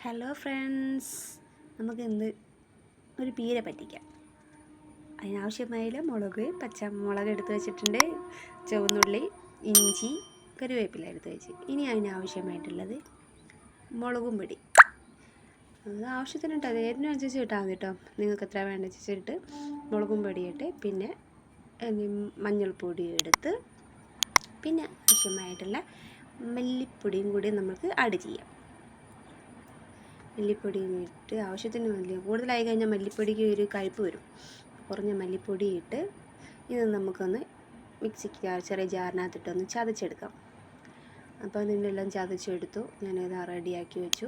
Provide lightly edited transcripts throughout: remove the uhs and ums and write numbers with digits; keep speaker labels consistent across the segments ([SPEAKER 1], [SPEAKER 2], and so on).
[SPEAKER 1] Hello friends, നമുക്കിന്ന് ഒരു പീര പറ്റിക്കാം. അതിനാവശ്യമായ പച്ചമുളക് എടുത്ത് വെച്ചിട്ടുണ്ട്, ചുവന്നുള്ളി, ഇഞ്ചി, കറിവേപ്പില എടുത്ത് വെച്ച്. ഇനി അതിനാവശ്യമായിട്ടുള്ളത് മുളകും പൊടി. അത് ആവശ്യത്തിനിട്ട് അത് എരിവിനനുസരിച്ച് ഇട്ടാൽ മതി കേട്ടോ. നിങ്ങൾക്ക് എത്ര വേണ്ടനുസരിച്ചിട്ട് മുളകും പൊടിയിട്ട്, പിന്നെ മഞ്ഞൾപ്പൊടി എടുത്ത്, പിന്നെ ആവശ്യമായിട്ടുള്ള മല്ലിപ്പൊടിയും കൂടി നമുക്ക് ആഡ് ചെയ്യാം. മല്ലിപ്പൊടി ഇട്ട് ആവശ്യത്തിന് കൂടുതലായി കഴിഞ്ഞാൽ മല്ലിപ്പൊടിക്ക് ഒരു കയ്പ്പ് വരും. കുറഞ്ഞ മല്ലിപ്പൊടി ഇട്ട് ഇത് നമുക്കൊന്ന് മിക്സിക്ക് ചെറിയ ജാറിനകത്തിട്ടൊന്ന് ചതച്ചെടുക്കാം. അപ്പോൾ അതിനെല്ലാം ചതച്ചെടുത്തു. ഞാനിത് റെഡിയാക്കി വെച്ചു.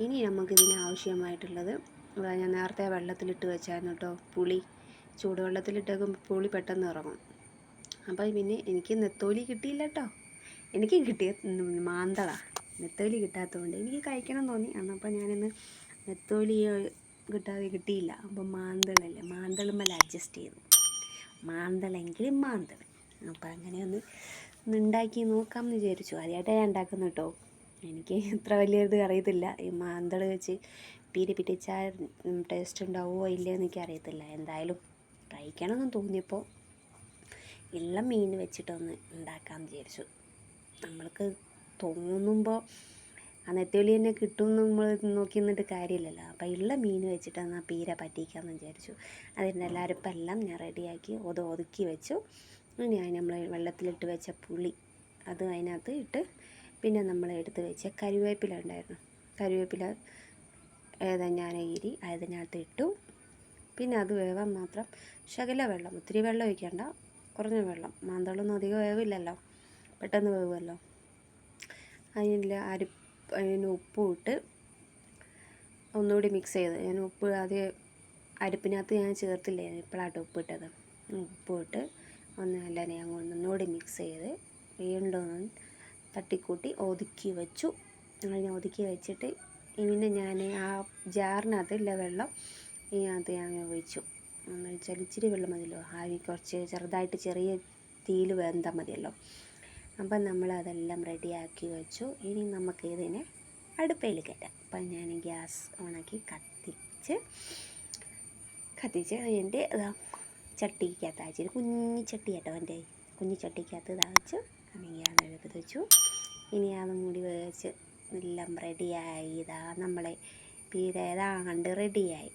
[SPEAKER 1] ഇനി നമുക്കിതിന് ആവശ്യമായിട്ടുള്ളത് ഞാൻ നേരത്തെ വെള്ളത്തിലിട്ട് വെച്ചായിരുന്നു കേട്ടോ. പുളി ചൂടുവെള്ളത്തിലിട്ടേക്കുമ്പോൾ പുളി പെട്ടെന്ന് ഇറങ്ങും. അപ്പോൾ പിന്നെ എനിക്ക് നെത്തോലി കിട്ടിയില്ല കേട്ടോ. എനിക്ക് കിട്ടിയ മാന്തളാണ്. നെത്തോലി കിട്ടാത്തതുകൊണ്ട് എനിക്ക് കഴിക്കണം തോന്നി. അപ്പോൾ ഞാനിന്ന് നെത്തോലി കിട്ടിയില്ല. അപ്പോൾ മാന്തളല്ലേ, മാന്തളുമ്മൽ അഡ്ജസ്റ്റ് ചെയ്തു. മാന്തളെങ്കിലും മാന്തൾ. അപ്പോൾ അങ്ങനെയൊന്ന് ഉണ്ടാക്കി നോക്കാമെന്ന് വിചാരിച്ചു. ആദ്യമായിട്ടാണ് ഞാൻ ഉണ്ടാക്കുന്നത് കേട്ടോ. എനിക്ക് ഇത്ര വലിയത് അറിയത്തില്ല. ഈ മാന്തൾ വെച്ച് പീര പിറ്റിച്ചാൽ ടേസ്റ്റ് ഉണ്ടാവുമോ ഇല്ലയോ എന്നൊക്കെ അറിയത്തില്ല. എന്തായാലും കഴിക്കണമെന്ന് തോന്നിയപ്പോൾ ഉള്ള മീൻ വെച്ചിട്ടൊന്ന് ഉണ്ടാക്കാമെന്ന് വിചാരിച്ചു. നമ്മൾക്ക് തോന്നുമ്പോൾ ആ നെത്തോലി തന്നെ കിട്ടുമെന്ന് നമ്മൾ നോക്കി നിന്നിട്ട് കാര്യമില്ലല്ലോ. അപ്പോൾ ഉള്ള മീൻ വെച്ചിട്ടാണ് ആ പീര പറ്റിക്കാമെന്ന് വിചാരിച്ചു. അതിൻ്റെ അരപ്പെല്ലാം ഞാൻ റെഡിയാക്കി ഒതുക്കി വെച്ചു. ഇനി നമ്മൾ വെള്ളത്തിലിട്ട് വെച്ച പുളി അത് അതിനകത്ത് ഇട്ട്, പിന്നെ നമ്മൾ എടുത്ത് വെച്ച കറിവേപ്പില ഉണ്ടായിരുന്നു. കറിവേപ്പില ഞാൻ അതിനകത്ത് ഇട്ടു. പിന്നെ അത് വേവാൻ മാത്രം ശകല വെള്ളം, ഒത്തിരി വെള്ളം ഒഴിക്കേണ്ട, കുറഞ്ഞ വെള്ളം. മാന്തളൊന്നും അധികം വേവില്ലല്ലോ, പെട്ടെന്ന് വേവുമല്ലോ. അതിന് ഉപ്പും ഇട്ട് ഒന്നുകൂടി മിക്സ് ചെയ്ത്, ഞാൻ ഉപ്പ് ആദ്യം അരിപ്പിനകത്ത് ഞാൻ ചേർത്തില്ലേ, ഇപ്പോഴാട്ടോ ഉപ്പ് ഇട്ടത്. ഉപ്പ് ഇട്ട് ഞാൻ ഒന്നുകൂടി മിക്സ് ചെയ്ത് വീണ്ടും തട്ടിക്കൂട്ടി ഒതുക്കി വെച്ചു. അങ്ങനെ ഒതുക്കി വെച്ചിട്ട് പിന്നെ ഞാൻ ആ ജാറിനകത്തില്ല വെള്ളം ഇതിനകത്ത് ഞാൻ ഒഴിച്ചു. എന്ന് വെച്ചാൽ ഇച്ചിരി വെള്ളം മതിയല്ലോ, ആവി കുറച്ച് ചെറുതായിട്ട് ചെറിയ തീയിൽ വെന്താൽ മതിയല്ലോ. അപ്പം നമ്മളതെല്ലാം റെഡിയാക്കി വെച്ചു. ഇനി നമുക്ക് ഇതിനെ അടുപ്പയിൽ കയറ്റാം. അപ്പം ഞാൻ ഗ്യാസ് ഓണാക്കി കത്തിച്ച് അതിൻ്റെ ചട്ടിക്കകത്ത് അയച്ചു. കുഞ്ഞി ചട്ടി കേട്ടോ, എൻ്റെ കുഞ്ഞി ചട്ടിക്കകത്ത് ഇതാച്ചു. അല്ലെങ്കിൽ അത് എടുത്ത് വെച്ചു. ഇനി അത് മൂടി വെച്ച് എല്ലാം റെഡിയായി. നമ്മളെ പീര ഏതാണ്ട് റെഡിയായി.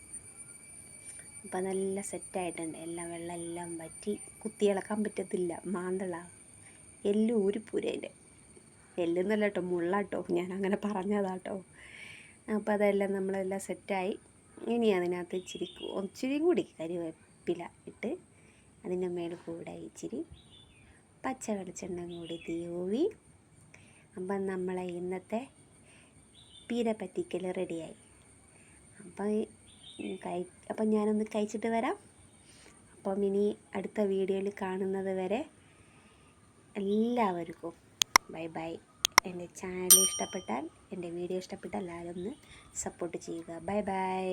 [SPEAKER 1] അപ്പം നല്ല സെറ്റായിട്ടുണ്ട്. വെള്ളം എല്ലാം വറ്റി, കുത്തിയിളക്കാൻ പറ്റത്തില്ല. മാന്തള എല്ലും ഊരിപ്പൂര. അതിൻ്റെ എല്ലെന്നല്ല കേട്ടോ, മുള്ളാട്ടോ, ഞാൻ അങ്ങനെ പറഞ്ഞതാട്ടോ. അപ്പോൾ അതെല്ലാം നമ്മളെല്ലാം സെറ്റായി. ഇനി അതിനകത്ത് ഇച്ചിരി കൂടി കറിവേപ്പില ഇട്ട് അതിൻ്റെ മേലെ കൂടെ ഇച്ചിരി പച്ച വെളിച്ചെണ്ണ കൂടി തൂവി. അപ്പം നമ്മളെ ഇന്നത്തെ പീര പറ്റിക്കൽ റെഡിയായി. അപ്പം ഞാനൊന്ന് കഴിച്ചിട്ട് വരാം. അപ്പം ഇനി അടുത്ത വീഡിയോയിൽ കാണുന്നത് വരെ എല്ലാവർക്കും ബൈ ബൈ. എൻ്റെ ചാനൽ ഇഷ്ടപ്പെട്ടാൽ, എൻ്റെ വീഡിയോ ഇഷ്ടപ്പെട്ടാൽ എല്ലാവരും ഒന്ന് സപ്പോർട്ട് ചെയ്യുക. Bye bye.